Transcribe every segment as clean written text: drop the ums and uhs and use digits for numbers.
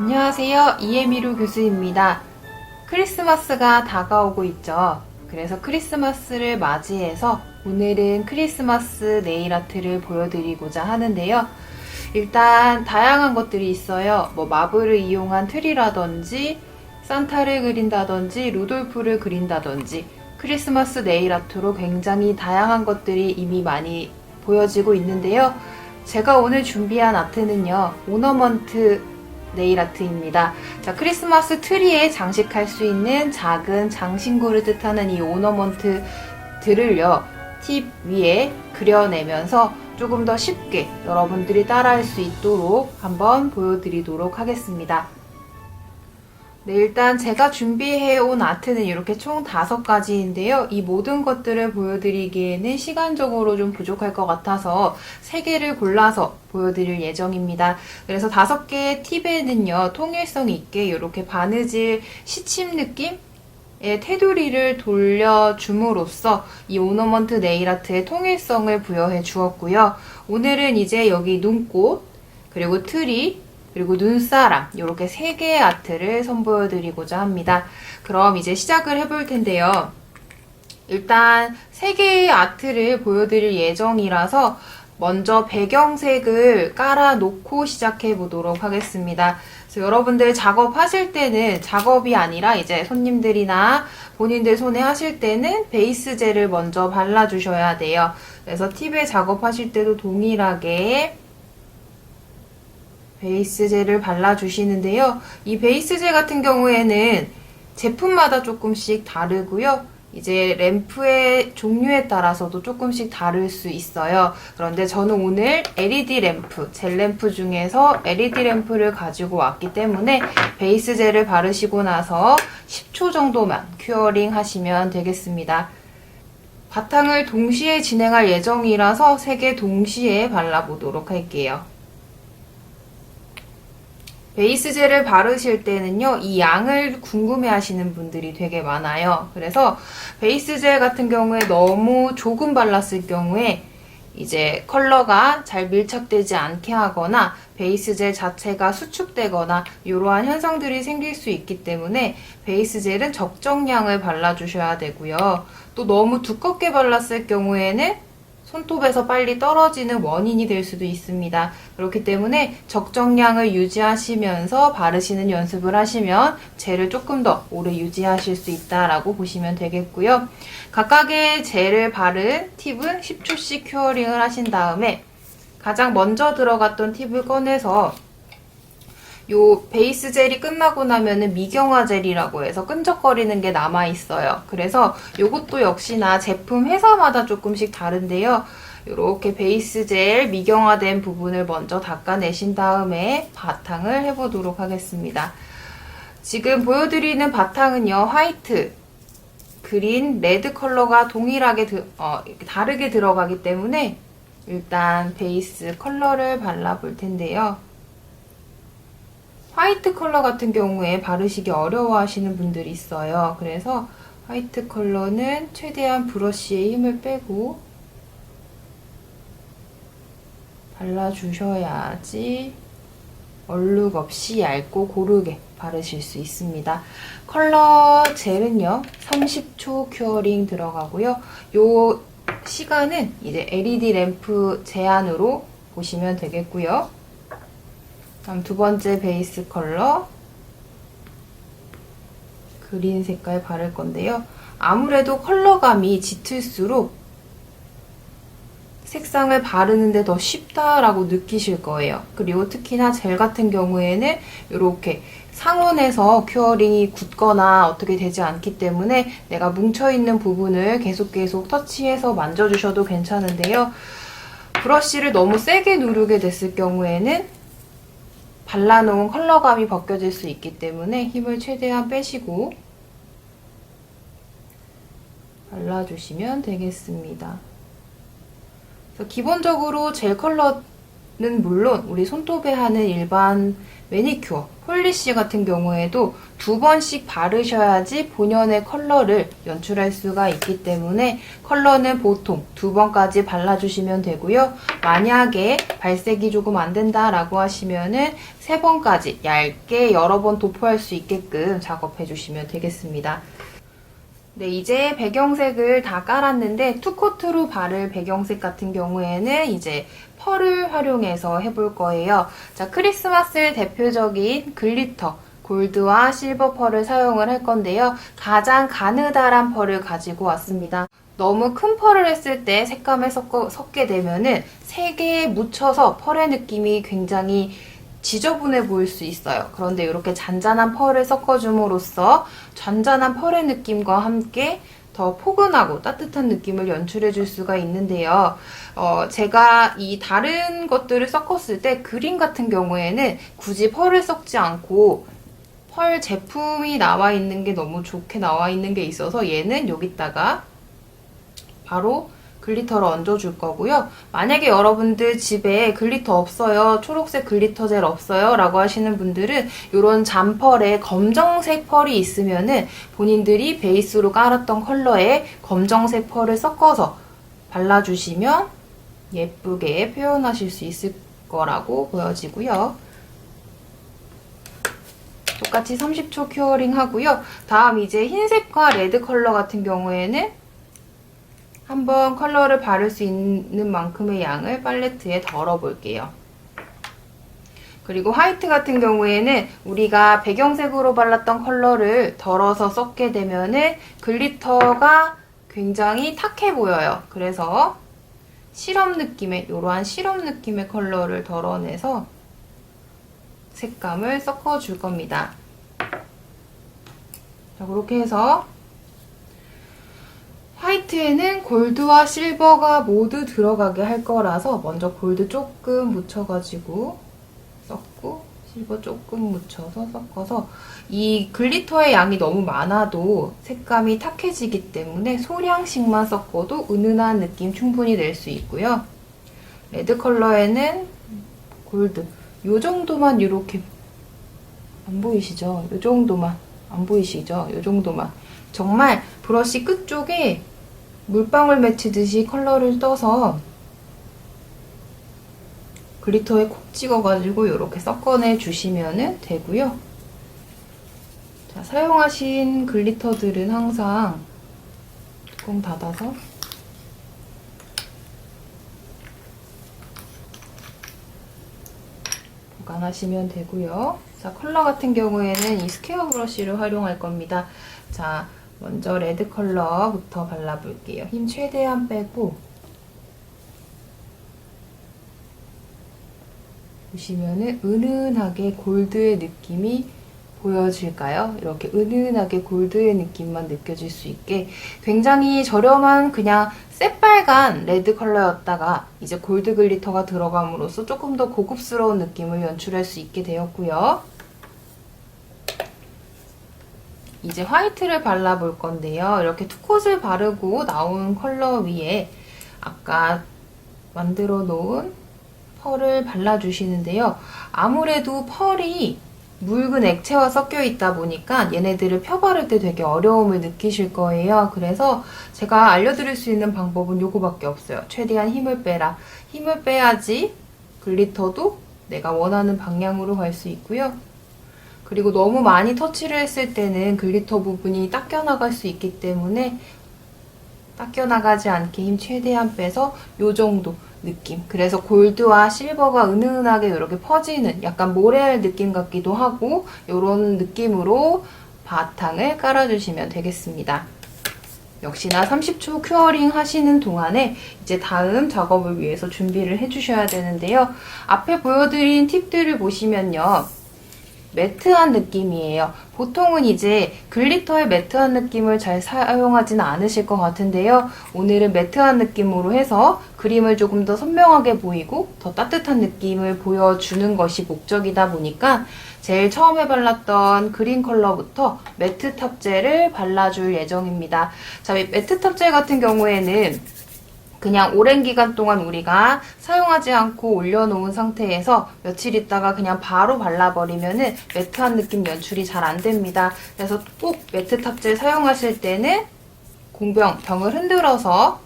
안녕하세요. 이에미루 교수입니다. 크리스마스가 다가오고 있죠. 그래서 크리스마스를 맞이해서 오늘은 크리스마스 네일 아트를 보여드리고자 하는데요. 일단 다양한 것들이 있어요. 마블을 이용한 트리라든지 산타를 그린다든지 루돌프를 그린다든지 크리스마스 네일 아트로 굉장히 다양한 것들이 이미 많이 보여지고 있는데요. 제가 오늘 준비한 아트는요, 오너먼트 네일 아트입니다. 자, 크리스마스 트리에 장식할 수 있는 작은 장신구를 뜻하는 이 오너먼트들을요, 팁 위에 그려내면서 조금 더 쉽게 여러분들이 따라할 수 있도록 한번 보여드리도록 하겠습니다. 네, 일단 제가 준비해온 아트는 이렇게 총 5가지인데요. 이 모든 것들을 보여드리기에는 시간적으로 좀 부족할 것 같아서 3개를 골라서 보여드릴 예정입니다. 그래서 5개의 팁에는요, 통일성 있게 이렇게 바느질 시침 느낌의 테두리를 돌려줌으로써 이 오너먼트 네일 아트의 통일성을 부여해 주었고요. 오늘은 이제 여기 눈꽃, 그리고 트리, 그리고 눈사람, 이렇게 3개의 아트를 선보여드리고자 합니다. 그럼 이제 시작을 해볼 텐데요. 일단 3개의 아트를 보여드릴 예정이라서 먼저 배경색을 깔아놓고 시작해 보도록 하겠습니다. 그래서 여러분들 작업하실 때는 작업이 아니라 이제 손님들이나 본인들 손에 하실 때는 베이스 젤을 먼저 발라주셔야 돼요. 그래서 팁에 작업하실 때도 동일하게 베이스 젤을 발라주시는데요. 이 베이스 젤 같은 경우에는 제품마다 조금씩 다르고요. 이제 램프의 종류에 따라서도 조금씩 다를 수 있어요. 그런데 저는 오늘 LED 램프, 젤 램프 중에서 LED 램프를 가지고 왔기 때문에 베이스 젤을 바르시고 나서 10초 정도만 큐어링 하시면 되겠습니다. 바탕을 동시에 진행할 예정이라서 3개 동시에 발라보도록 할게요. 베이스 젤을 바르실 때는요, 이 양을 궁금해 하시는 분들이 되게 많아요. 그래서 베이스 젤 같은 경우에 너무 조금 발랐을 경우에 이제 컬러가 잘 밀착되지 않게 하거나 베이스 젤 자체가 수축되거나 이러한 현상들이 생길 수 있기 때문에 베이스 젤은 적정량을 발라주셔야 되고요. 또 너무 두껍게 발랐을 경우에는 손톱에서 빨리 떨어지는 원인이 될 수도 있습니다. 그렇기 때문에 적정량을 유지하시면서 바르시는 연습을 하시면 젤을 조금 더 오래 유지하실 수 있다라고 보시면 되겠고요. 각각의 젤을 바른 팁은 10초씩 큐어링을 하신 다음에 가장 먼저 들어갔던 팁을 꺼내서 요 베이스 젤이 끝나고 나면은 미경화 젤이라고 해서 끈적거리는 게 남아있어요. 그래서 요것도 역시나 제품 회사마다 조금씩 다른데요. 이렇게 베이스 젤 미경화된 부분을 먼저 닦아내신 다음에 바탕을 해보도록 하겠습니다. 지금 보여드리는 바탕은요, 화이트, 그린, 레드 컬러가 동일하게 다르게 들어가기 때문에 일단 베이스 컬러를 발라볼 텐데요. 화이트 컬러 같은 경우에 바르시기 어려워하시는 분들이 있어요. 그래서 화이트 컬러는 최대한 브러쉬에 힘을 빼고 발라주셔야지 얼룩 없이 얇고 고르게 바르실 수 있습니다. 컬러 젤은요, 30초 큐어링 들어가고요. 요 시간은 이제 LED 램프 제한으로 보시면 되겠고요. 다음 2번째 베이스 컬러 그린 색깔 바를 건데요. 아무래도 컬러감이 짙을수록 색상을 바르는데 더 쉽다라고 느끼실 거예요. 그리고 특히나 젤 같은 경우에는 이렇게 상온에서 큐어링이 굳거나 어떻게 되지 않기 때문에 내가 뭉쳐있는 부분을 계속 터치해서 만져주셔도 괜찮은데요. 브러쉬를 너무 세게 누르게 됐을 경우에는 발라놓은 컬러감이 벗겨질 수 있기 때문에 힘을 최대한 빼시고 발라주시면 되겠습니다. 그래서 기본적으로 젤 컬러는 물론 우리 손톱에 하는 일반 매니큐어, 폴리시 같은 경우에도 2번씩 바르셔야지 본연의 컬러를 연출할 수가 있기 때문에 컬러는 보통 2번까지 발라주시면 되고요. 만약에 발색이 조금 안 된다라고 하시면은 3번까지 얇게 여러 번 도포할 수 있게끔 작업해 주시면 되겠습니다. 네, 이제 배경색을 다 깔았는데 투코트로 바를 배경색 같은 경우에는 이제 펄을 활용해서 해볼 거예요. 자, 크리스마스의 대표적인 글리터, 골드와 실버 펄을 사용을 할 건데요. 가장 가느다란 펄을 가지고 왔습니다. 너무 큰 펄을 했을 때 색감을 섞게 되면은 3개 묻혀서 펄의 느낌이 굉장히 지저분해 보일 수 있어요. 그런데 이렇게 잔잔한 펄을 섞어줌으로써 잔잔한 펄의 느낌과 함께 더 포근하고 따뜻한 느낌을 연출해 줄 수가 있는데요. 제가 이 다른 것들을 섞었을 때 그림 같은 경우에는 굳이 펄을 섞지 않고 펄 제품이 나와 있는 게 너무 좋게 나와 있는 게 있어서 얘는 여기다가 바로 글리터를 얹어줄 거고요. 만약에 여러분들 집에 글리터 없어요, 초록색 글리터 젤 없어요 라고 하시는 분들은 이런 잔펄에 검정색 펄이 있으면은 본인들이 베이스로 깔았던 컬러에 검정색 펄을 섞어서 발라주시면 예쁘게 표현하실 수 있을 거라고 보여지고요. 똑같이 30초 큐어링 하고요. 다음 이제 흰색과 레드 컬러 같은 경우에는 한번 컬러를 바를 수 있는 만큼의 양을 팔레트에 덜어 볼게요. 그리고 화이트 같은 경우에는 우리가 배경색으로 발랐던 컬러를 덜어서 섞게 되면은 글리터가 굉장히 탁해 보여요. 그래서 시럽 느낌의, 이러한 시럽 느낌의 컬러를 덜어내서 색감을 섞어줄 겁니다. 자, 그렇게 해서 화이트에는 골드와 실버가 모두 들어가게 할 거라서 먼저 골드 조금 묻혀가지고 섞고 실버 조금 묻혀서 섞어서 이 글리터의 양이 너무 많아도 색감이 탁해지기 때문에 소량씩만 섞어도 은은한 느낌 충분히 낼 수 있고요. 레드 컬러에는 골드 요 정도만 이렇게 안 보이시죠? 요 정도만 안 보이시죠? 요 정도만 정말 브러쉬 끝쪽에 물방울 맺히듯이 컬러를 떠서 글리터에 콕 찍어가지고 이렇게 섞어내 주시면 되고요. 자, 사용하신 글리터들은 항상 뚜껑 닫아서 보관하시면 되고요. 자, 컬러 같은 경우에는 이 스퀘어 브러쉬를 활용할 겁니다. 자, 먼저 레드 컬러부터 발라볼게요. 힘 최대한 빼고 보시면은 은은하게 골드의 느낌이 보여질까요? 이렇게 은은하게 골드의 느낌만 느껴질 수 있게 굉장히 저렴한 그냥 새빨간 레드 컬러였다가 이제 골드 글리터가 들어감으로써 조금 더 고급스러운 느낌을 연출할 수 있게 되었고요. 이제 화이트를 발라볼 건데요. 이렇게 투콧을 바르고 나온 컬러 위에 아까 만들어 놓은 펄을 발라주시는데요. 아무래도 펄이 묽은 액체와 섞여 있다 보니까 얘네들을 펴바를 때 되게 어려움을 느끼실 거예요. 그래서 제가 알려드릴 수 있는 방법은 요거밖에 없어요. 최대한 힘을 빼라. 힘을 빼야지 글리터도 내가 원하는 방향으로 갈 수 있고요. 그리고 너무 많이 터치를 했을 때는 글리터 부분이 닦여나갈 수 있기 때문에 닦여나가지 않게 힘 최대한 빼서 요 정도 느낌. 그래서 골드와 실버가 은은하게 이렇게 퍼지는 약간 모래알 느낌 같기도 하고 이런 느낌으로 바탕을 깔아주시면 되겠습니다. 역시나 30초 큐어링 하시는 동안에 이제 다음 작업을 위해서 준비를 해주셔야 되는데요. 앞에 보여드린 팁들을 보시면요. 매트한 느낌이에요. 보통은 이제 글리터의 매트한 느낌을 잘 사용하지는 않으실 것 같은데요. 오늘은 매트한 느낌으로 해서 그림을 조금 더 선명하게 보이고 더 따뜻한 느낌을 보여주는 것이 목적이다 보니까 제일 처음에 발랐던 그린 컬러부터 매트 탑젤을 발라줄 예정입니다. 자, 이 매트 탑젤 같은 경우에는 그냥 오랜 기간 동안 우리가 사용하지 않고 올려놓은 상태에서 며칠 있다가 그냥 바로 발라버리면은 매트한 느낌 연출이 잘 안 됩니다. 그래서 꼭 매트 탑젤 사용하실 때는 병을 흔들어서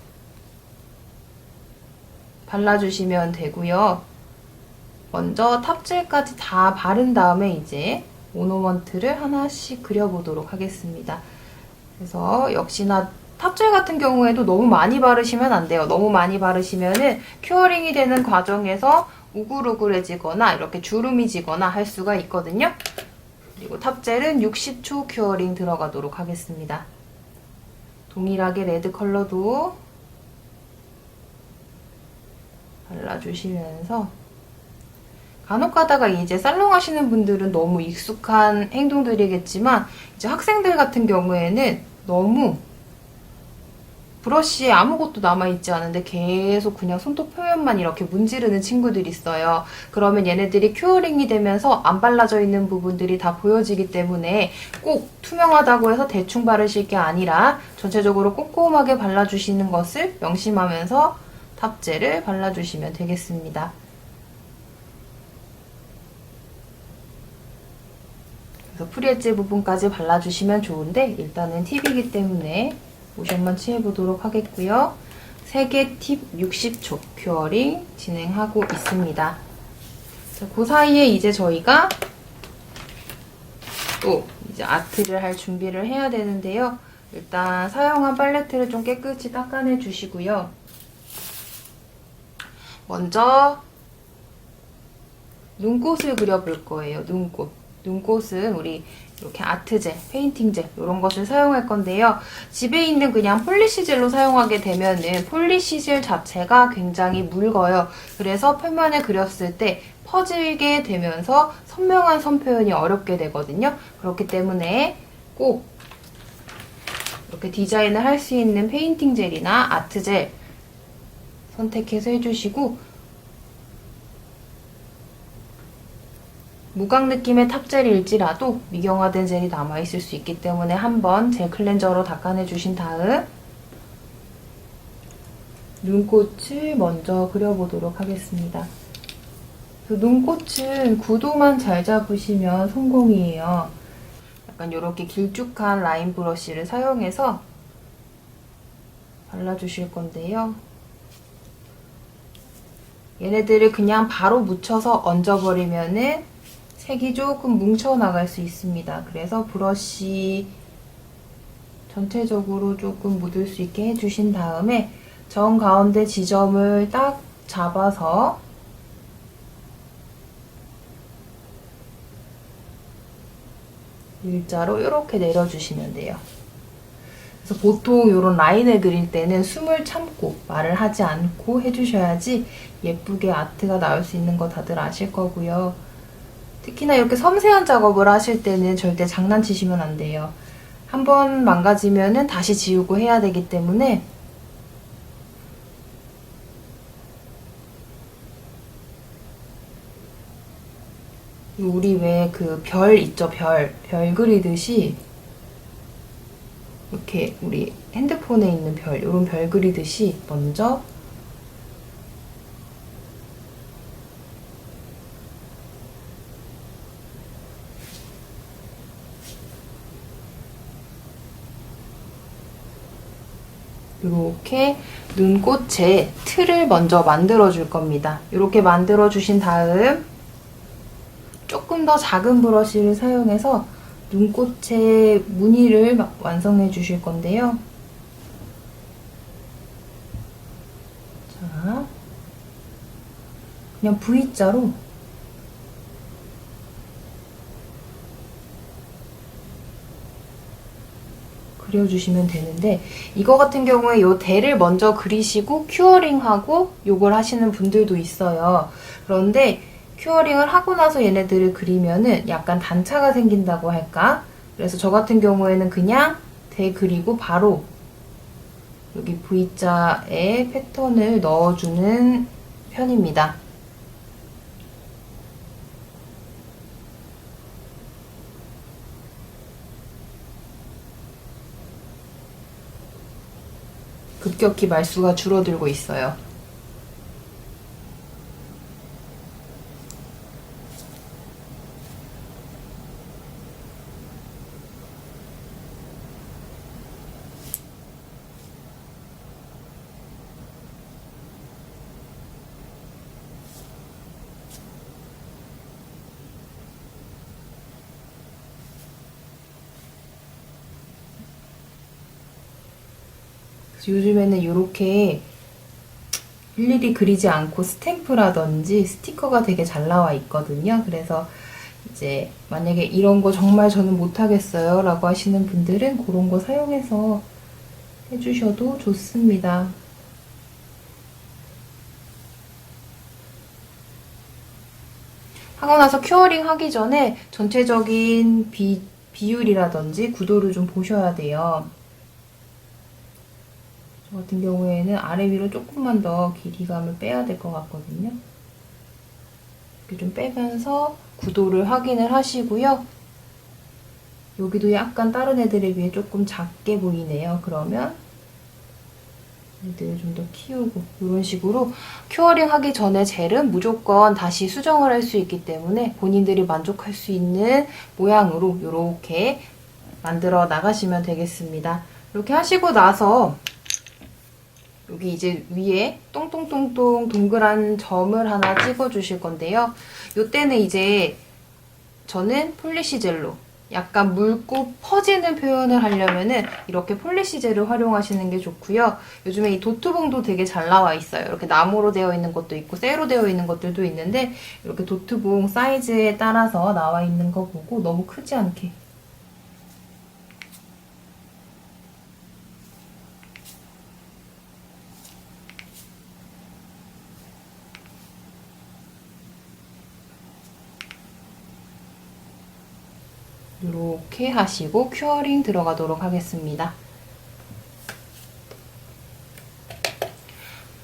발라주시면 되고요. 먼저 탑젤까지 다 바른 다음에 이제 오너먼트를 하나씩 그려보도록 하겠습니다. 그래서 역시나 탑젤 같은 경우에도 너무 많이 바르시면 안 돼요. 너무 많이 바르시면은 큐어링이 되는 과정에서 우글우글해지거나 이렇게 주름이 지거나 할 수가 있거든요. 그리고 탑젤은 60초 큐어링 들어가도록 하겠습니다. 동일하게 레드 컬러도 발라주시면서 간혹 가다가 이제 살롱 하시는 분들은 너무 익숙한 행동들이겠지만 이제 학생들 같은 경우에는 너무 브러쉬에 아무것도 남아있지 않은데 계속 그냥 손톱 표면만 이렇게 문지르는 친구들이 있어요. 그러면 얘네들이 큐어링이 되면서 안 발라져 있는 부분들이 다 보여지기 때문에 꼭 투명하다고 해서 대충 바르실 게 아니라 전체적으로 꼼꼼하게 발라주시는 것을 명심하면서 탑젤을 발라주시면 되겠습니다. 그래서 프리엣지 부분까지 발라주시면 좋은데 일단은 팁이기 때문에 모션만 취해보도록 하겠고요. 3개 팁 60초 큐어링 진행하고 있습니다. 자, 그 사이에 이제 저희가 또 이제 아트를 할 준비를 해야 되는데요. 일단 사용한 팔레트를 좀 깨끗이 닦아내 주시고요. 먼저 눈꽃을 그려볼 거예요. 눈꽃은 우리 이렇게 아트젤, 페인팅젤 이런 것을 사용할 건데요. 집에 있는 그냥 폴리시젤로 사용하게 되면은 폴리시젤 자체가 굉장히 묽어요. 그래서 표면에 그렸을 때 퍼지게 되면서 선명한 선 표현이 어렵게 되거든요. 그렇기 때문에 꼭 이렇게 디자인을 할 수 있는 페인팅젤이나 아트젤 선택해서 해주시고 무광 느낌의 탑젤일지라도 미경화된 젤이 남아있을 수 있기 때문에 한번 젤 클렌저로 닦아내주신 다음 눈꽃을 먼저 그려보도록 하겠습니다. 그 눈꽃은 구도만 잘 잡으시면 성공이에요. 약간 이렇게 길쭉한 라인 브러쉬를 사용해서 발라주실 건데요. 얘네들을 그냥 바로 묻혀서 얹어버리면은 색이 조금 뭉쳐나갈 수 있습니다. 그래서 브러쉬 전체적으로 조금 묻을 수 있게 해주신 다음에 정 가운데 지점을 딱 잡아서 일자로 이렇게 내려주시면 돼요. 그래서 보통 이런 라인을 그릴 때는 숨을 참고 말을 하지 않고 해주셔야지 예쁘게 아트가 나올 수 있는 거 다들 아실 거고요. 특히나 이렇게 섬세한 작업을 하실 때는 절대 장난치시면 안 돼요. 한번 망가지면은 다시 지우고 해야 되기 때문에 우리 왜 그 별 있죠? 별 그리듯이 이렇게 우리 핸드폰에 있는 별, 이런 별 그리듯이 먼저 이렇게 눈꽃의 틀을 먼저 만들어 줄 겁니다. 이렇게 만들어 주신 다음 조금 더 작은 브러쉬를 사용해서 눈꽃의 무늬를 완성해 주실 건데요. 자, 그냥 V자로 그려주시면 되는데 이거 같은 경우에 이 대를 먼저 그리시고 큐어링하고 요걸 하시는 분들도 있어요. 그런데 큐어링을 하고 나서 얘네들을 그리면은 약간 단차가 생긴다고 할까? 그래서 저 같은 경우에는 그냥 대 그리고 바로 여기 V자에 패턴을 넣어주는 편입니다. 급격히 말수가 줄어들고 있어요. 요즘에는 이렇게 일일이 그리지 않고 스탬프라든지 스티커가 되게 잘 나와 있거든요. 그래서 이제 만약에 이런 거 정말 저는 못하겠어요 라고 하시는 분들은 그런 거 사용해서 해주셔도 좋습니다. 하고 나서 큐어링 하기 전에 전체적인 비율이라든지 구도를 좀 보셔야 돼요. 저 같은 경우에는 아래 위로 조금만 더 길이감을 빼야 될 것 같거든요. 이렇게 좀 빼면서 구도를 확인을 하시고요. 여기도 약간 다른 애들에 비해 조금 작게 보이네요. 그러면 얘들을 좀 더 키우고 이런 식으로 큐어링 하기 전에 젤은 무조건 다시 수정을 할 수 있기 때문에 본인들이 만족할 수 있는 모양으로 이렇게 만들어 나가시면 되겠습니다. 이렇게 하시고 나서 여기 이제 위에 똥똥똥똥 동그란 점을 하나 찍어 주실 건데요. 이때는 이제 저는 폴리시 젤로 약간 묽고 퍼지는 표현을 하려면은 이렇게 폴리시 젤을 활용하시는 게 좋고요. 요즘에 이 도트봉도 되게 잘 나와 있어요. 이렇게 나무로 되어 있는 것도 있고 쇠로 되어 있는 것들도 있는데 이렇게 도트봉 사이즈에 따라서 나와 있는 거 보고 너무 크지 않게 이렇게 하시고 큐어링 들어가도록 하겠습니다.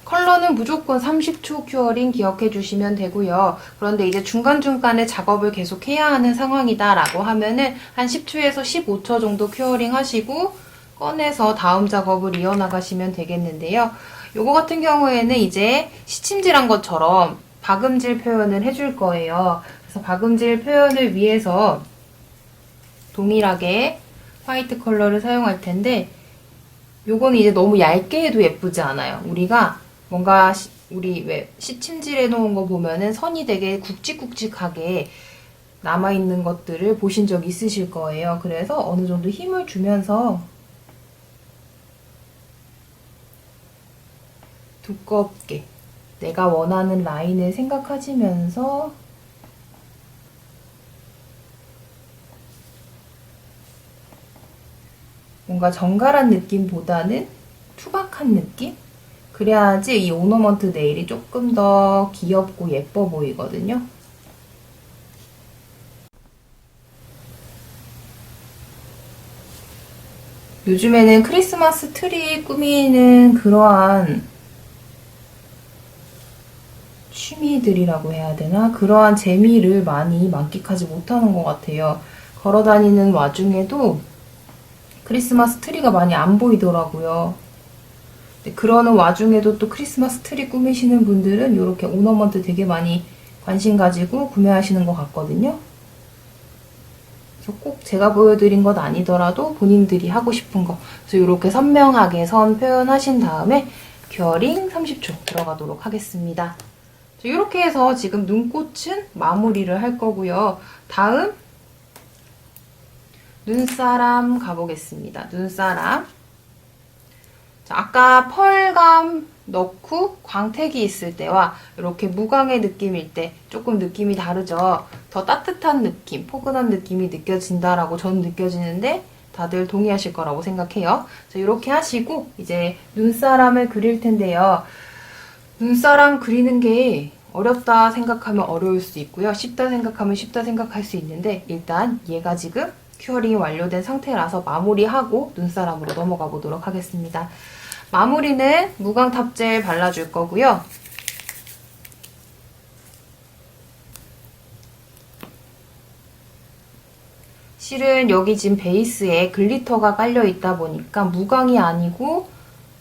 컬러는 무조건 30초 큐어링 기억해 주시면 되고요. 그런데 이제 중간중간에 작업을 계속 해야 하는 상황이다 라고 하면은 한 10초에서 15초 정도 큐어링 하시고 꺼내서 다음 작업을 이어나가시면 되겠는데요. 요거 같은 경우에는 이제 시침질한 것처럼 박음질 표현을 해줄 거예요. 그래서 박음질 표현을 위해서 동일하게 화이트 컬러를 사용할 텐데 요거는 이제 너무 얇게 해도 예쁘지 않아요. 우리가 뭔가 우리 왜 시침질해 놓은 거 보면은 선이 되게 굵직굵직하게 남아있는 것들을 보신 적 있으실 거예요. 그래서 어느 정도 힘을 주면서 두껍게 내가 원하는 라인을 생각하시면서 뭔가 정갈한 느낌보다는 투박한 느낌? 그래야지 이 오너먼트 네일이 조금 더 귀엽고 예뻐 보이거든요. 요즘에는 크리스마스 트리 꾸미는 그러한 취미들이라고 해야 되나? 그러한 재미를 많이 만끽하지 못하는 것 같아요. 걸어다니는 와중에도 크리스마스 트리가 많이 안 보이더라고요. 그러는 와중에도 또 크리스마스 트리 꾸미시는 분들은 이렇게 오너먼트 되게 많이 관심 가지고 구매하시는 것 같거든요. 그래서 꼭 제가 보여드린 것 아니더라도 본인들이 하고 싶은 거 그래서 이렇게 선명하게 선 표현하신 다음에 큐어링 30초 들어가도록 하겠습니다. 이렇게 해서 지금 눈꽃은 마무리를 할 거고요. 다음 눈사람 가보겠습니다. 눈사람. 자, 아까 펄감 넣고 광택이 있을 때와 이렇게 무광의 느낌일 때 조금 느낌이 다르죠. 더 따뜻한 느낌, 포근한 느낌이 느껴진다라고 저는 느껴지는데 다들 동의하실 거라고 생각해요. 자, 이렇게 하시고 이제 눈사람을 그릴 텐데요. 눈사람 그리는 게 어렵다 생각하면 어려울 수 있고요. 쉽다 생각하면 쉽다 생각할 수 있는데 일단 얘가 지금 큐어링이 완료된 상태라서 마무리하고 눈사람으로 넘어가 보도록 하겠습니다. 마무리는 무광 탑젤 발라줄 거고요. 실은 여기 지금 베이스에 글리터가 깔려 있다 보니까 무광이 아니고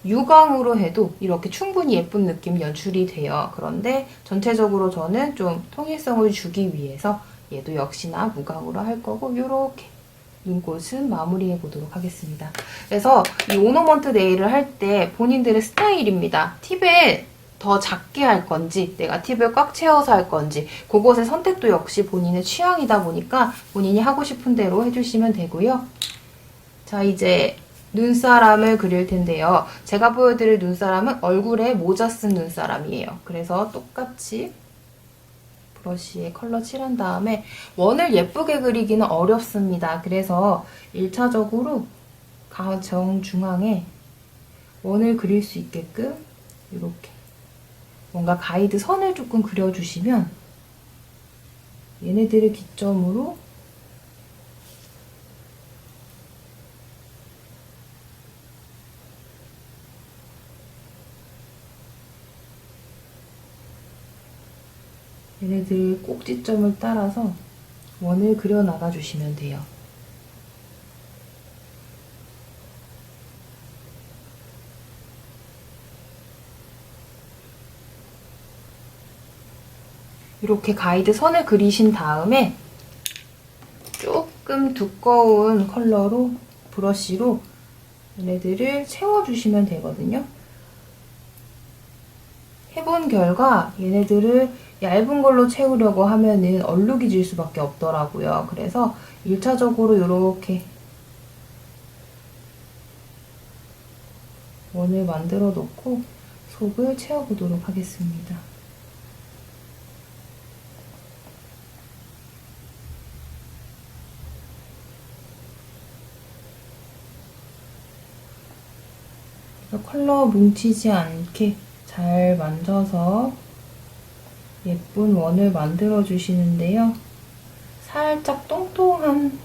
유광으로 해도 이렇게 충분히 예쁜 느낌 연출이 돼요. 그런데 전체적으로 저는 좀 통일성을 주기 위해서 얘도 역시나 무광으로 할 거고 이렇게 눈꽃은 마무리해 보도록 하겠습니다. 그래서 이 오너먼트 네일을 할 때 본인들의 스타일입니다. 팁을 더 작게 할 건지 내가 팁을 꽉 채워서 할 건지 그것의 선택도 역시 본인의 취향이다 보니까 본인이 하고 싶은 대로 해주시면 되고요. 자, 이제 눈사람을 그릴 텐데요. 제가 보여드릴 눈사람은 얼굴에 모자 쓴 눈사람이에요. 그래서 똑같이 브러쉬에 컬러 칠한 다음에 원을 예쁘게 그리기는 어렵습니다. 그래서 1차적으로 정중앙에 원을 그릴 수 있게끔 이렇게 뭔가 가이드 선을 조금 그려주시면 얘네들을 기점으로 얘네들 꼭지점을 따라서 원을 그려 나가 주시면 돼요. 이렇게 가이드 선을 그리신 다음에 조금 두꺼운 컬러로 브러쉬로 얘네들을 채워주시면 되거든요. 해본 결과 얘네들을 얇은 걸로 채우려고 하면은 얼룩이 질 수밖에 없더라고요. 그래서 1차적으로 이렇게 원을 만들어 놓고 속을 채워보도록 하겠습니다. 컬러 뭉치지 않게 잘 만져서 예쁜 원을 만들어 주시는데요. 살짝 뚱뚱한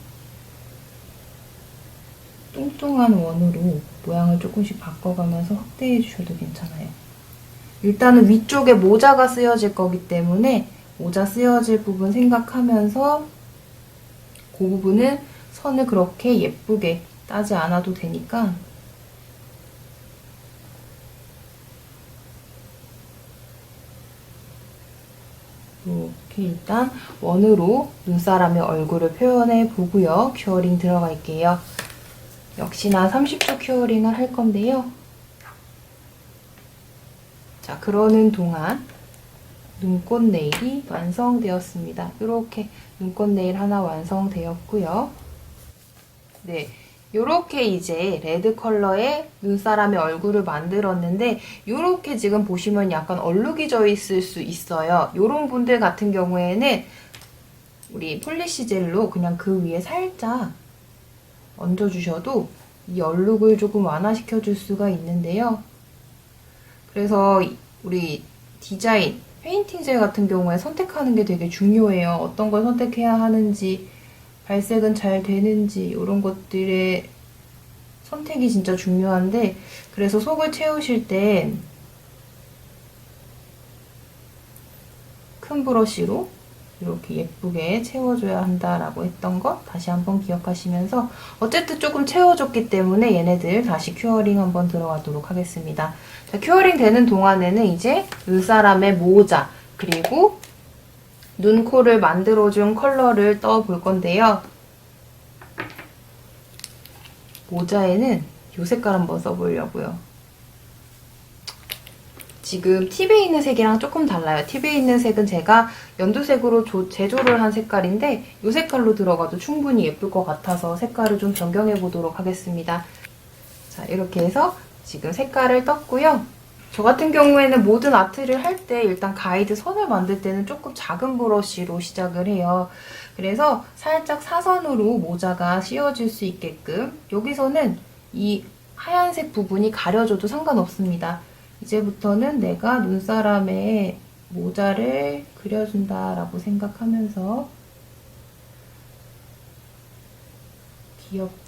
원으로 모양을 조금씩 바꿔가면서 확대해 주셔도 괜찮아요. 일단은 위쪽에 모자가 쓰여질 거기 때문에 모자 쓰여질 부분 생각하면서 그 부분은 선을 그렇게 예쁘게 따지 않아도 되니까 이렇게 일단 원으로 눈사람의 얼굴을 표현해 보고요. 큐어링 들어갈게요. 역시나 30초 큐어링을 할 건데요. 자, 그러는 동안 눈꽃 네일이 완성되었습니다. 이렇게 눈꽃 네일 하나 완성되었고요. 네, 이렇게 이제 레드 컬러의 눈사람의 얼굴을 만들었는데 이렇게 지금 보시면 약간 얼룩이 져 있을 수 있어요. 이런 분들 같은 경우에는 우리 폴리시 젤로 그냥 그 위에 살짝 얹어주셔도 이 얼룩을 조금 완화시켜 줄 수가 있는데요. 그래서 우리 디자인, 페인팅 젤 같은 경우에 선택하는 게 되게 중요해요. 어떤 걸 선택해야 하는지, 발색은 잘 되는지 이런 것들의 선택이 진짜 중요한데 그래서 속을 채우실 땐 큰 브러쉬로 이렇게 예쁘게 채워줘야 한다라고 했던 것 다시 한번 기억하시면서 어쨌든 조금 채워줬기 때문에 얘네들 다시 큐어링 한번 들어가도록 하겠습니다. 자, 큐어링 되는 동안에는 이제 눈사람의 모자 그리고 눈, 코를 만들어준 컬러를 떠볼 건데요. 모자에는 이 색깔 한번 써보려고요. 지금 팁에 있는 색이랑 조금 달라요. 팁에 있는 색은 제가 연두색으로 제조를 한 색깔인데 이 색깔로 들어가도 충분히 예쁠 것 같아서 색깔을 좀 변경해 보도록 하겠습니다. 자, 이렇게 해서 지금 색깔을 떴고요. 저 같은 경우에는 모든 아트를 할 때 일단 가이드 선을 만들 때는 조금 작은 브러쉬로 시작을 해요. 그래서 살짝 사선으로 모자가 씌워질 수 있게끔 여기서는 이 하얀색 부분이 가려져도 상관없습니다. 이제부터는 내가 눈사람에 모자를 그려준다라고 생각하면서 귀엽게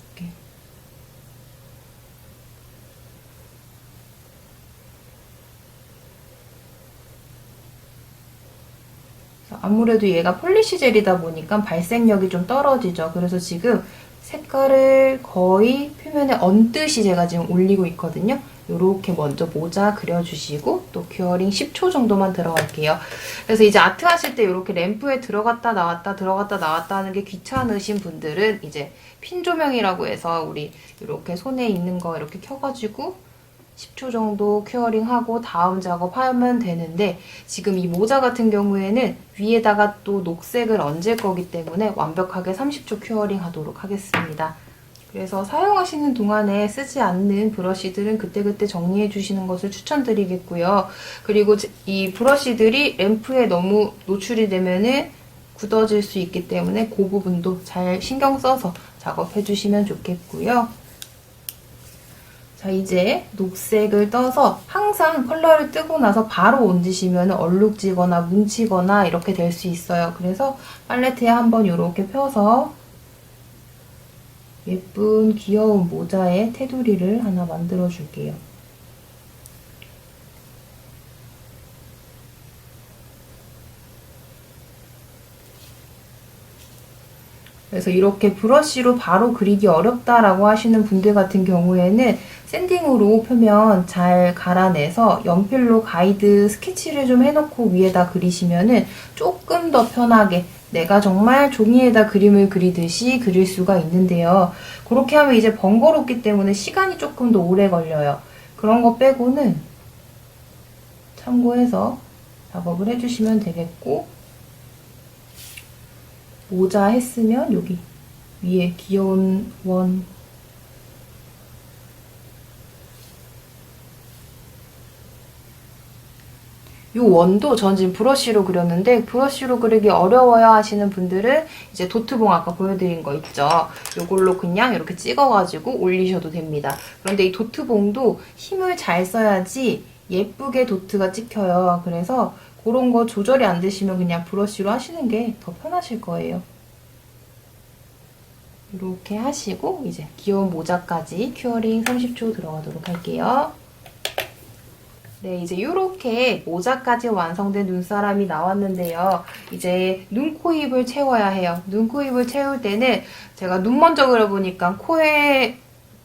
아무래도 얘가 폴리시 젤이다 보니까 발색력이 좀 떨어지죠. 그래서 지금 색깔을 거의 표면에 얹듯이 제가 지금 올리고 있거든요. 이렇게 먼저 모자 그려주시고 또 큐어링 10초 정도만 들어갈게요. 그래서 이제 아트 하실 때 이렇게 램프에 들어갔다 나왔다 들어갔다 나왔다 하는 게 귀찮으신 분들은 이제 핀 조명이라고 해서 우리 이렇게 손에 있는 거 이렇게 켜가지고 10초 정도 큐어링하고 다음 작업하면 되는데 지금 이 모자 같은 경우에는 위에다가 또 녹색을 얹을 거기 때문에 완벽하게 30초 큐어링 하도록 하겠습니다. 그래서 사용하시는 동안에 쓰지 않는 브러쉬들은 그때그때 정리해 주시는 것을 추천드리겠고요. 그리고 이 브러쉬들이 램프에 너무 노출이 되면은 굳어질 수 있기 때문에 그 부분도 잘 신경 써서 작업해 주시면 좋겠고요. 자, 이제 녹색을 떠서 항상 컬러를 뜨고 나서 바로 얹으시면 얼룩지거나 뭉치거나 이렇게 될 수 있어요. 그래서 팔레트에 한번 이렇게 펴서 예쁜 귀여운 모자의 테두리를 하나 만들어 줄게요. 그래서 이렇게 브러쉬로 바로 그리기 어렵다라고 하시는 분들 같은 경우에는 샌딩으로 표면 잘 갈아내서 연필로 가이드 스케치를 좀 해놓고 위에다 그리시면은 조금 더 편하게 내가 정말 종이에다 그림을 그리듯이 그릴 수가 있는데요. 그렇게 하면 이제 번거롭기 때문에 시간이 조금 더 오래 걸려요. 그런 거 빼고는 참고해서 작업을 해주시면 되겠고, 모자 했으면 여기 위에 귀여운 원, 이 원도 전 지금 브러쉬로 그렸는데 브러쉬로 그리기 어려워요 하시는 분들은 이제 도트봉 아까 보여드린 거 있죠? 이걸로 그냥 이렇게 찍어가지고 올리셔도 됩니다. 그런데 이 도트봉도 힘을 잘 써야지 예쁘게 도트가 찍혀요. 그래서 그런 거 조절이 안 되시면 그냥 브러쉬로 하시는 게 더 편하실 거예요. 이렇게 하시고 이제 귀여운 모자까지 큐어링 30초 들어가도록 할게요. 네, 이제 이렇게 모자까지 완성된 눈사람이 나왔는데요. 이제 눈, 코, 입을 채워야 해요. 눈, 코, 입을 채울 때는 제가 눈 먼저 그려보니까 코에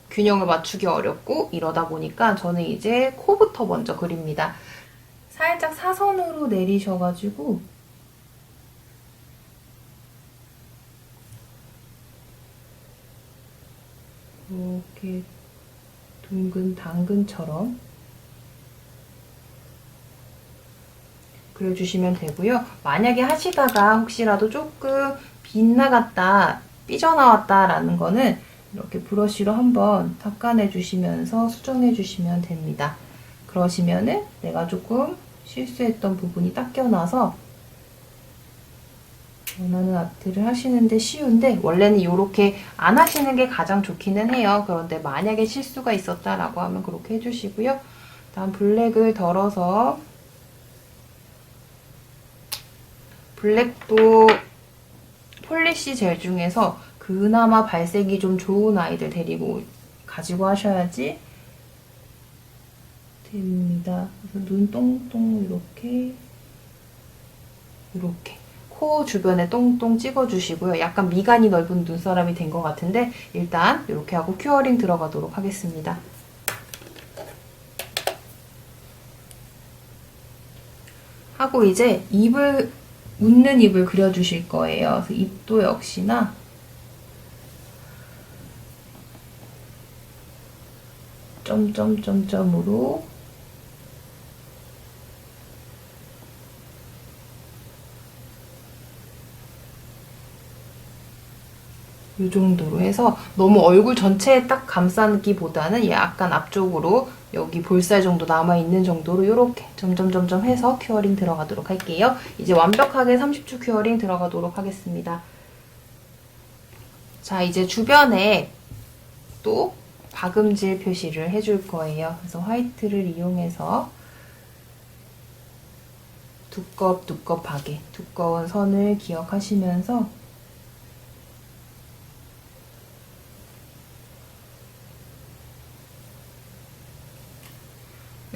균형을 맞추기 어렵고 이러다 보니까 저는 이제 코부터 먼저 그립니다. 살짝 사선으로 내리셔가지고 이렇게 둥근 당근처럼 그려주시면 되고요. 만약에 하시다가 혹시라도 조금 빗나갔다, 삐져나왔다라는 거는 이렇게 브러쉬로 한번 닦아내주시면서 수정해주시면 됩니다. 그러시면은 내가 조금 실수했던 부분이 닦여나서 원하는 아트를 하시는데 쉬운데 원래는 이렇게 안 하시는 게 가장 좋기는 해요. 그런데 만약에 실수가 있었다라고 하면 그렇게 해주시고요. 다음 블랙을 덜어서 블랙도 폴리시 젤 중에서 그나마 발색이 좀 좋은 아이들 데리고 가지고 하셔야지 됩니다. 그래서 눈 똥똥 이렇게 코 주변에 똥똥 찍어주시고요. 약간 미간이 넓은 눈사람이 된 것 같은데 일단 이렇게 하고 큐어링 들어가도록 하겠습니다. 하고 이제 입을 웃는 입을 그려주실 거예요. 그래서 입도 역시나 점점점점으로 이 정도로 해서 너무 얼굴 전체에 딱 감싸기보다는 약간 앞쪽으로 여기 볼살 정도 남아있는 정도로 이렇게 점점점점 해서 큐어링 들어가도록 할게요. 이제 완벽하게 30초 큐어링 들어가도록 하겠습니다. 자, 이제 주변에 또 박음질 표시를 해줄 거예요. 그래서 화이트를 이용해서 두껍하게 두꺼운 선을 기억하시면서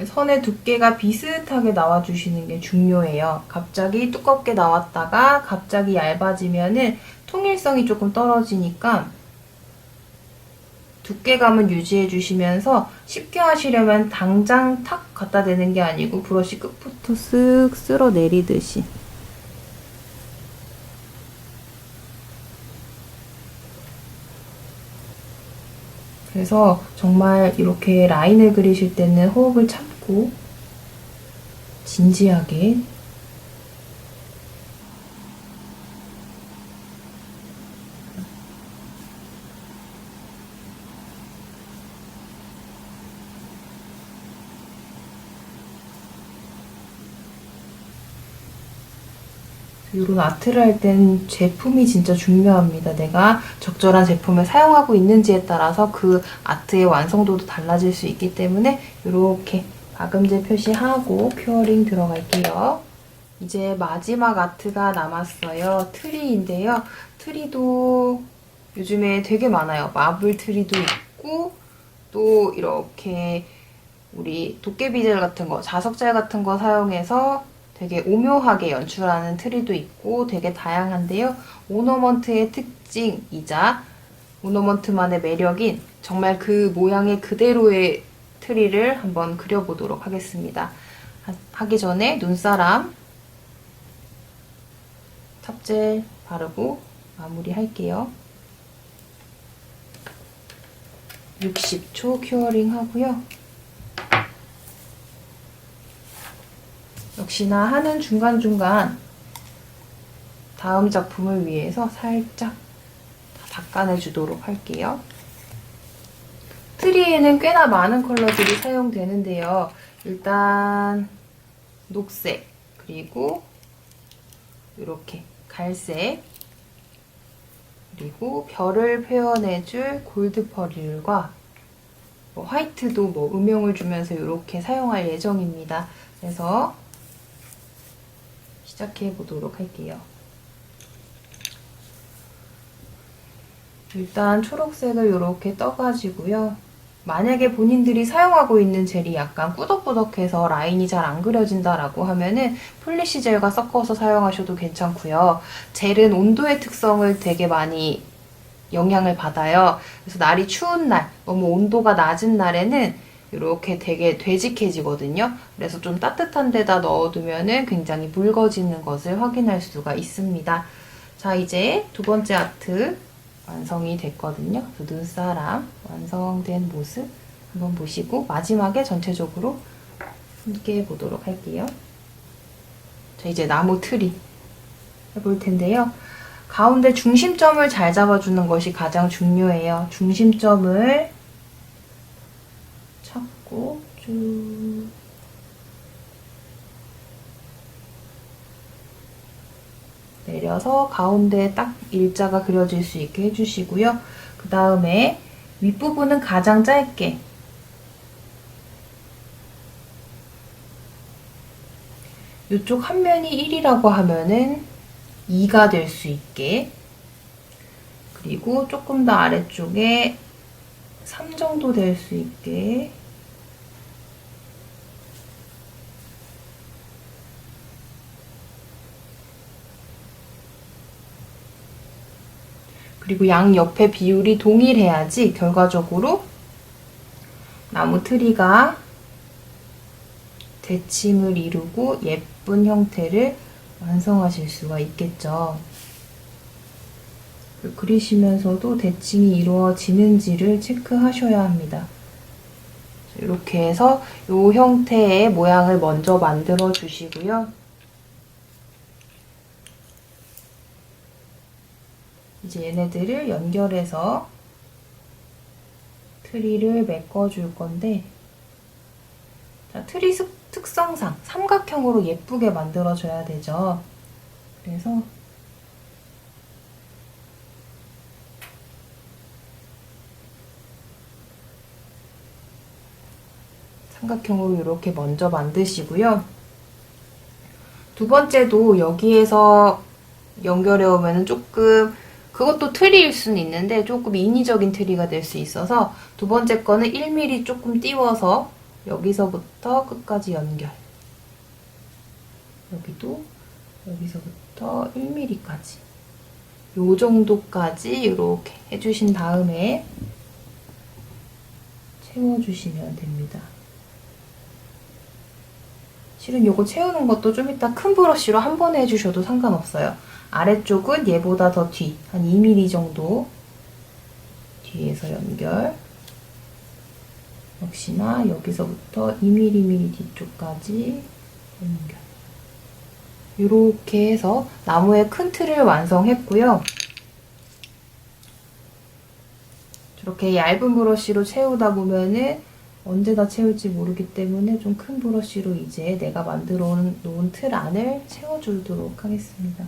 선의 두께가 비슷하게 나와주시는 게 중요해요. 갑자기 두껍게 나왔다가 갑자기 얇아지면은 통일성이 조금 떨어지니까 두께감은 유지해주시면서 쉽게 하시려면 당장 탁 갖다 대는 게 아니고 브러쉬 끝부터 쓱 쓸어 내리듯이 그래서 정말 이렇게 라인을 그리실 때는 호흡을 참고 진지하게 이런 아트를 할 땐 제품이 진짜 중요합니다. 내가 적절한 제품을 사용하고 있는지에 따라서 그 아트의 완성도도 달라질 수 있기 때문에 이렇게 박음질 표시하고 큐어링 들어갈게요. 이제 마지막 아트가 남았어요. 트리인데요. 트리도 요즘에 되게 많아요. 마블 트리도 있고 또 이렇게 우리 도깨비젤 같은 거, 자석젤 같은 거 사용해서 되게 오묘하게 연출하는 트리도 있고 되게 다양한데요. 오너먼트의 특징이자 오너먼트만의 매력인 정말 그 모양의 그대로의 트리를 한번 그려보도록 하겠습니다. 하기 전에 눈사람 탑젤 바르고 마무리할게요. 60초 큐어링 하고요. 역시나 하는 중간중간 다음 작품을 위해서 살짝 닦아내주도록 할게요. 트리에는 꽤나 많은 컬러들이 사용되는데요. 일단 녹색, 그리고 이렇게 갈색, 그리고 별을 표현해줄 골드 퍼즐과 화이트도 음영을 주면서 이렇게 사용할 예정입니다. 그래서 시작해 보도록 할게요. 일단 초록색을 이렇게 떠가지고요. 만약에 본인들이 사용하고 있는 젤이 약간 꾸덕꾸덕해서 라인이 잘 안 그려진다라고 하면은 플리시 젤과 섞어서 사용하셔도 괜찮고요. 젤은 온도의 특성을 되게 많이 영향을 받아요. 그래서 날이 추운 날, 너무 온도가 낮은 날에는 이렇게 되게 되직해지거든요. 그래서 좀 따뜻한 데다 넣어두면은 굉장히 묽어지는 것을 확인할 수가 있습니다. 자, 이제 두 번째 아트 완성이 됐거든요. 눈사람 완성된 모습 한번 보시고 마지막에 전체적으로 함께 보도록 할게요. 자, 이제 나무 트리 해볼 텐데요. 가운데 중심점을 잘 잡아주는 것이 가장 중요해요. 중심점을 찾고 쭉 내려서 가운데 딱 일자가 그려질 수 있게 해주시고요. 그 다음에 윗부분은 가장 짧게 이쪽 한 면이 1이라고 하면은 2가 될 수 있게, 그리고 조금 더 아래쪽에 3 정도 될 수 있게 그리고 양 옆의 비율이 동일해야지 결과적으로 나무 트리가 대칭을 이루고 예쁜 형태를 완성하실 수가 있겠죠. 그리시면서도 대칭이 이루어지는지를 체크하셔야 합니다. 이렇게 해서 이 형태의 모양을 먼저 만들어 주시고요. 이제 얘네들을 연결해서 트리를 메꿔줄 건데, 자, 트리 특성상 삼각형으로 예쁘게 만들어줘야 되죠. 그래서 삼각형으로 이렇게 먼저 만드시고요. 두 번째도 여기에서 연결해 오면 조금, 그것도 트리일 수는 있는데 조금 인위적인 트리가 될 수 있어서 두 번째 거는 1mm 조금 띄워서 여기서부터 끝까지 연결. 여기도 여기서부터 1mm까지. 요 정도까지 이렇게 해주신 다음에 채워주시면 됩니다. 실은 요거 채우는 것도 좀 이따 큰 브러쉬로 한 번에 해주셔도 상관없어요. 아래쪽은 얘보다 더 뒤, 한 2mm 정도 뒤에서 연결. 역시나 여기서부터 2mm 뒤쪽까지 연결. 이렇게 해서 나무의 큰 틀을 완성했고요. 이렇게 얇은 브러쉬로 채우다 보면은 언제 다 채울지 모르기 때문에 좀 큰 브러쉬로 이제 내가 만들어 놓은 틀 안을 채워주도록 하겠습니다.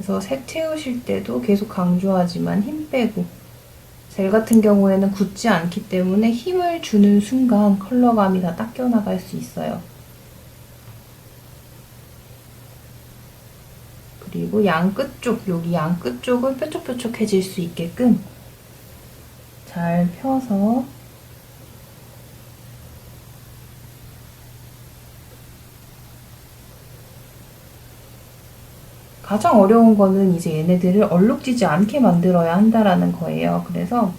그래서 색 채우실 때도 계속 강조하지만 힘 빼고, 젤 같은 경우에는 굳지 않기 때문에 힘을 주는 순간 컬러감이 다 닦여 나갈 수 있어요. 그리고 양 끝쪽, 여기 양 끝쪽은 뾰족뾰족해질 수 있게끔 잘 펴서 가장 어려운 거는 이제 얘네들을 얼룩지지 않게 만들어야 한다라는 거예요. 그래서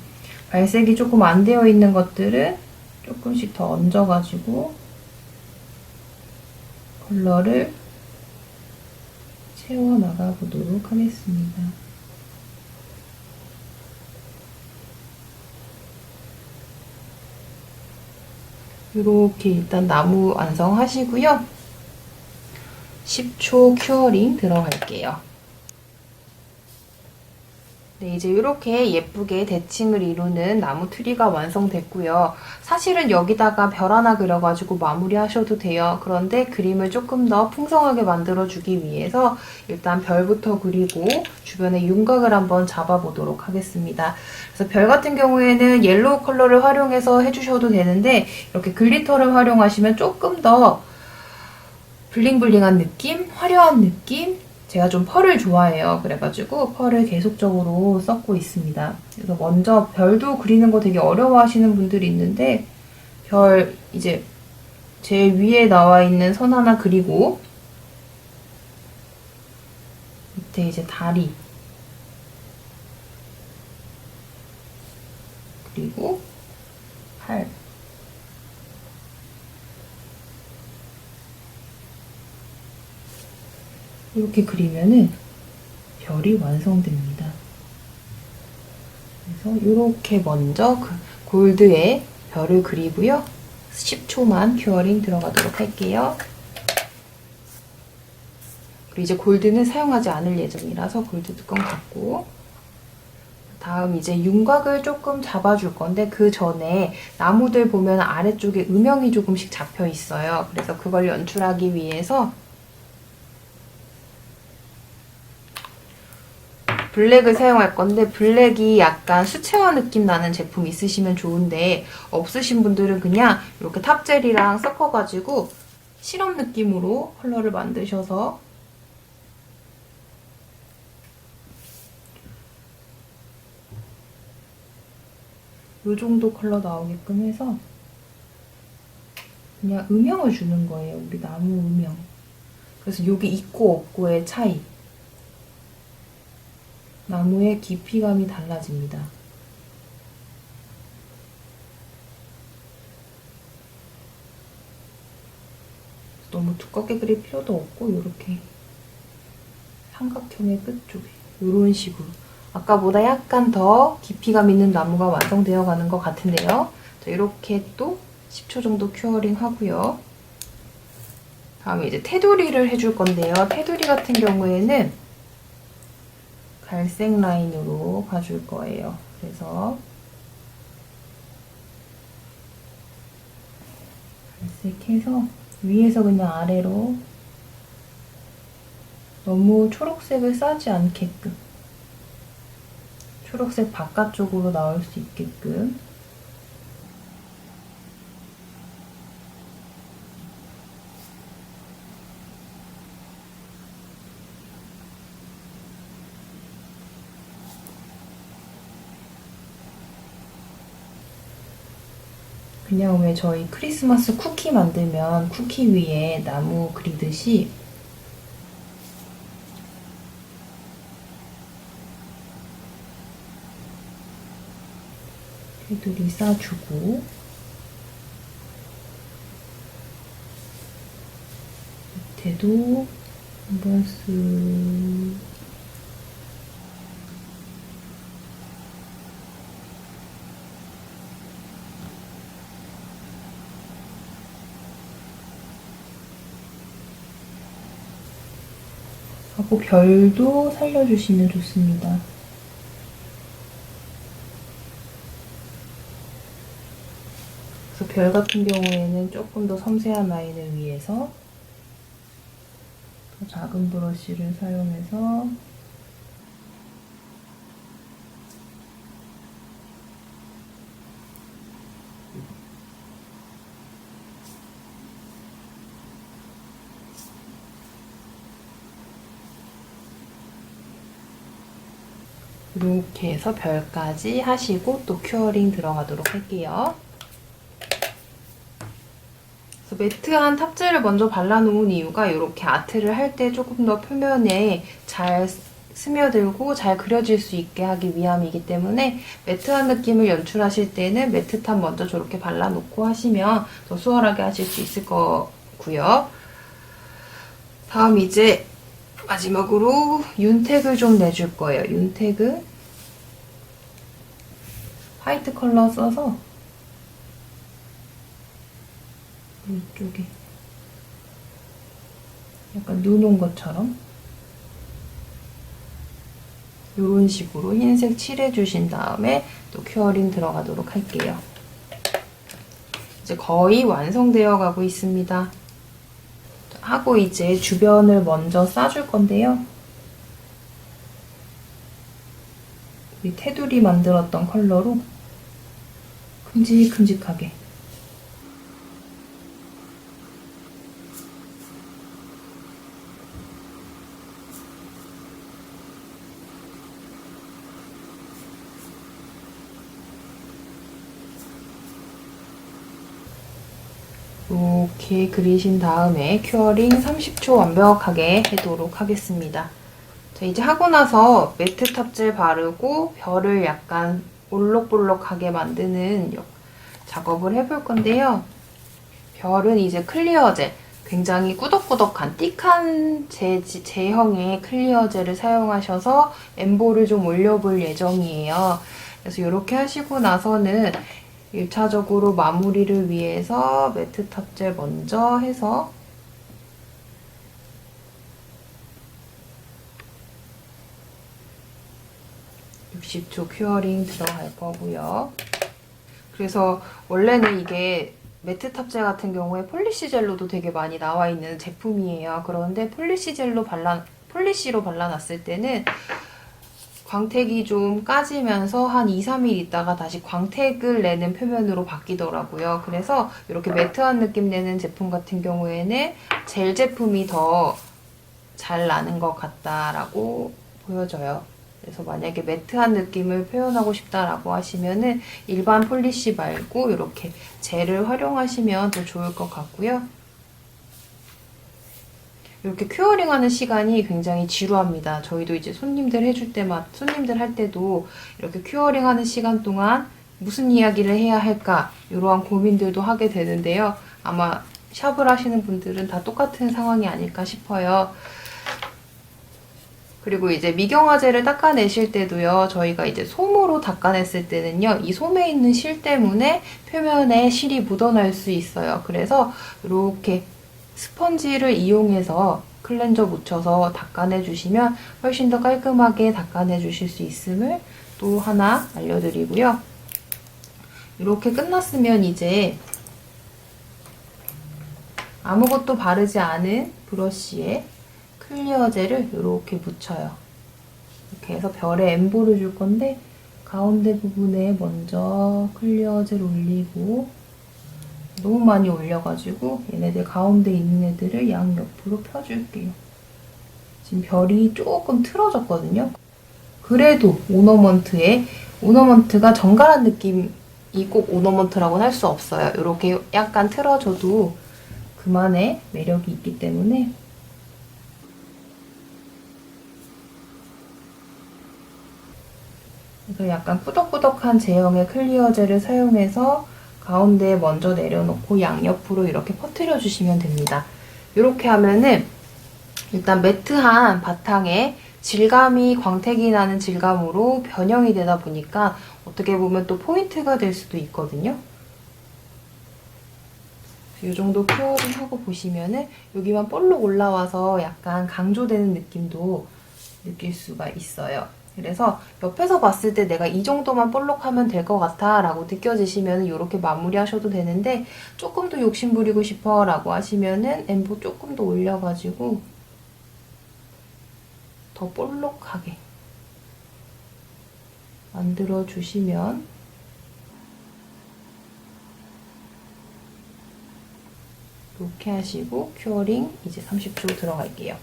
발색이 조금 안 되어 있는 것들은 조금씩 더 얹어가지고 컬러를 채워나가 보도록 하겠습니다. 이렇게 일단 나무 완성하시고요. 10초 큐어링 들어갈게요. 네, 이제 이렇게 예쁘게 대칭을 이루는 나무 트리가 완성됐고요. 사실은 여기다가 별 하나 그려가지고 마무리하셔도 돼요. 그런데 그림을 조금 더 풍성하게 만들어주기 위해서 일단 별부터 그리고 주변에 윤곽을 한번 잡아보도록 하겠습니다. 그래서 별 같은 경우에는 옐로우 컬러를 활용해서 해주셔도 되는데 이렇게 글리터를 활용하시면 조금 더 블링블링한 느낌, 화려한 느낌, 제가 좀 펄을 좋아해요. 그래가지고 펄을 계속적으로 썼고 있습니다. 그래서 먼저 별도 그리는 거 되게 어려워하시는 분들이 있는데 별 이제 제 위에 나와 있는 선 하나 그리고 밑에 이제 다리 그리고 팔 이렇게 그리면은 별이 완성됩니다. 그래서 이렇게 먼저 골드에 별을 그리고요. 10초만 큐어링 들어가도록 할게요. 그리고 이제 골드는 사용하지 않을 예정이라서 골드 뚜껑 닫고 다음 이제 윤곽을 조금 잡아줄 건데 그 전에 나무들 보면 아래쪽에 음영이 조금씩 잡혀 있어요. 그래서 그걸 연출하기 위해서 블랙을 사용할 건데 블랙이 약간 수채화 느낌 나는 제품 있으시면 좋은데 없으신 분들은 그냥 이렇게 탑젤이랑 섞어가지고 시럽 느낌으로 컬러를 만드셔서 이 정도 컬러 나오게끔 해서 그냥 음영을 주는 거예요. 우리 나무 음영. 그래서 여기 있고 없고의 차이. 나무의 깊이감이 달라집니다. 너무 두껍게 그릴 필요도 없고 이렇게 삼각형의 끝쪽에 이런 식으로 아까보다 약간 더 깊이감 있는 나무가 완성되어 가는 것 같은데요. 자, 이렇게 또 10초 정도 큐어링 하고요. 다음에 이제 테두리를 해줄 건데요. 테두리 같은 경우에는 갈색 라인으로 가줄 거예요. 그래서 갈색해서 위에서 그냥 아래로 너무 초록색을 싸지 않게끔 초록색 바깥쪽으로 나올 수 있게끔 그냥 왜 저희 크리스마스 쿠키 만들면 쿠키 위에 나무 그리듯이 테두리 싸주고 밑에도 한번 쓱 하고 별도 살려주시면 좋습니다. 그래서 별 같은 경우에는 조금 더 섬세한 라인을 위해서 더 작은 브러쉬를 사용해서 이렇게 해서 별까지 하시고 또 큐어링 들어가도록 할게요. 그래서 매트한 탑재를 먼저 발라놓은 이유가 이렇게 아트를 할 때 조금 더 표면에 잘 스며들고 잘 그려질 수 있게 하기 위함이기 때문에 매트한 느낌을 연출하실 때는 매트탑 먼저 저렇게 발라놓고 하시면 더 수월하게 하실 수 있을 거고요. 다음 이제 마지막으로 윤택을 좀 내줄 거예요. 윤택은 화이트 컬러 써서 이쪽에 약간 눈 온 것처럼 이런 식으로 흰색 칠해주신 다음에 또 큐어링 들어가도록 할게요. 이제 거의 완성되어 가고 있습니다. 하고 이제 주변을 먼저 싸줄 건데요. 우리 테두리 만들었던 컬러로 큼직큼직하게 이렇게 그리신 다음에 큐어링 30초 완벽하게 해도록 하겠습니다. 자, 이제 하고 나서 매트 탑젤 바르고 별을 약간 볼록볼록하게 만드는 작업을 해볼 건데요. 별은 이제 클리어 젤, 굉장히 꾸덕꾸덕한 띡한 제형의 클리어 젤을 사용하셔서 엠보를 좀 올려볼 예정이에요. 그래서 이렇게 하시고 나서는 1차적으로 마무리를 위해서 매트 탑젤 먼저 해서 (60초) 큐어링 들어갈 거고요. 그래서 원래는 이게 매트 탑젤 같은 경우에 폴리시 젤로도 되게 많이 나와 있는 제품이에요. 그런데 폴리시로 발라놨을 때는 광택이 좀 까지면서 한 2, 3일 있다가 다시 광택을 내는 표면으로 바뀌더라고요. 그래서 이렇게 매트한 느낌 내는 제품 같은 경우에는 젤 제품이 더 잘 나는 것 같다라고 보여져요. 그래서 만약에 매트한 느낌을 표현하고 싶다라고 하시면은 일반 폴리시 말고 이렇게 젤을 활용하시면 더 좋을 것 같고요. 이렇게 큐어링 하는 시간이 굉장히 지루합니다. 저희도 이제 손님들 할 때도 이렇게 큐어링 하는 시간 동안 무슨 이야기를 해야 할까 이러한 고민들도 하게 되는데요. 아마 샵을 하시는 분들은 다 똑같은 상황이 아닐까 싶어요. 그리고 이제 미경화제를 닦아내실 때도요, 저희가 이제 솜으로 닦아냈을 때는요, 이 솜에 있는 실 때문에 표면에 실이 묻어날 수 있어요. 그래서 이렇게 스펀지를 이용해서 클렌저 묻혀서 닦아내주시면 훨씬 더 깔끔하게 닦아내주실 수 있음을 또 하나 알려드리고요. 이렇게 끝났으면 이제 아무것도 바르지 않은 브러쉬에 클리어 젤을 이렇게 묻혀요. 이렇게 해서 별에 엠보를 줄 건데 가운데 부분에 먼저 클리어 젤 올리고 너무 많이 올려가지고 얘네들 가운데 있는 애들을 양옆으로 펴줄게요. 지금 별이 조금 틀어졌거든요. 그래도 오너먼트가 정갈한 느낌이 꼭 오너먼트라고는 할 수 없어요. 이렇게 약간 틀어져도 그만의 매력이 있기 때문에 그래서 약간 꾸덕꾸덕한 제형의 클리어 젤을 사용해서 가운데에 먼저 내려놓고 양옆으로 이렇게 퍼뜨려 주시면 됩니다. 이렇게 하면은 일단 매트한 바탕에 질감이 광택이 나는 질감으로 변형이 되다 보니까 어떻게 보면 또 포인트가 될 수도 있거든요. 이 정도 큐어링 하고 보시면은 여기만 볼록 올라와서 약간 강조되는 느낌도 느낄 수가 있어요. 그래서 옆에서 봤을 때 내가 이 정도만 볼록하면 될 것 같아 라고 느껴지시면 이렇게 마무리하셔도 되는데, 조금 더 욕심 부리고 싶어 라고 하시면은 엠보 조금 더 올려가지고 더 볼록하게 만들어 주시면 이렇게 하시고 큐어링 이제 30초 들어갈게요.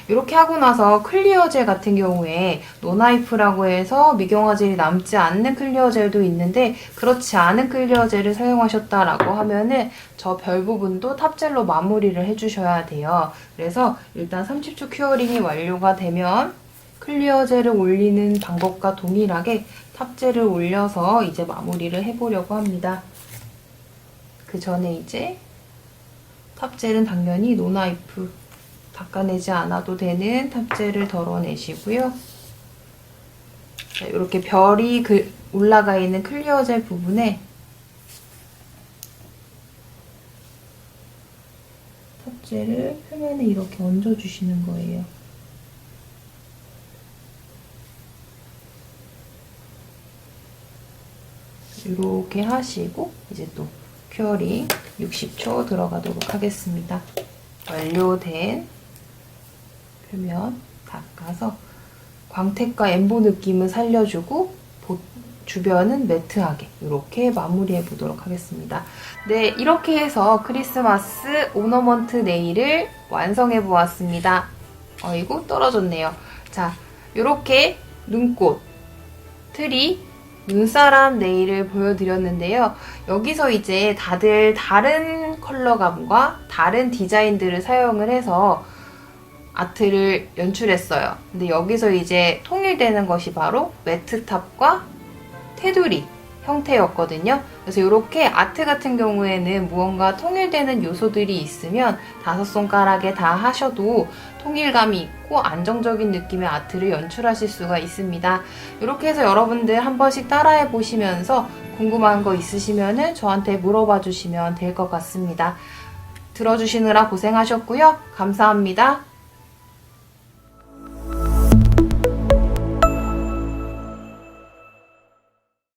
이렇게 하고 나서 클리어 젤 같은 경우에 노나이프라고 해서 미경화 젤이 남지 않는 클리어 젤도 있는데, 그렇지 않은 클리어 젤을 사용하셨다라고 하면은 저 별 부분도 탑젤로 마무리를 해주셔야 돼요. 그래서 일단 30초 큐어링이 완료가 되면 클리어 젤을 올리는 방법과 동일하게 탑젤을 올려서 이제 마무리를 해보려고 합니다. 그 전에 이제 탑젤은 당연히 노나이프 닦아내지 않아도 되는 탑젤을 덜어내시고요. 자, 이렇게 별이 올라가 있는 클리어 젤 부분에 탑젤을 표면에 이렇게 얹어주시는 거예요. 이렇게 하시고 이제 또 큐어링 60초 들어가도록 하겠습니다. 완료된 표면 닦아서 광택과 엠보 느낌을 살려주고 주변은 매트하게 이렇게 마무리해 보도록 하겠습니다. 네, 이렇게 해서 크리스마스 오너먼트 네일을 완성해 보았습니다. 어이구 떨어졌네요. 자, 이렇게 눈꽃, 트리, 눈사람 네일을 보여드렸는데요. 여기서 이제 다들 다른 컬러감과 다른 디자인들을 사용을 해서 아트를 연출했어요. 근데 여기서 이제 통일되는 것이 바로 매트탑과 테두리 형태였거든요. 그래서 이렇게 아트 같은 경우에는 무언가 통일되는 요소들이 있으면 5손가락에 다 하셔도 통일감이 있고 안정적인 느낌의 아트를 연출하실 수가 있습니다. 이렇게 해서 여러분들 한 번씩 따라해 보시면서 궁금한 거 있으시면 저한테 물어봐 주시면 될 것 같습니다. 들어주시느라 고생하셨고요. 감사합니다.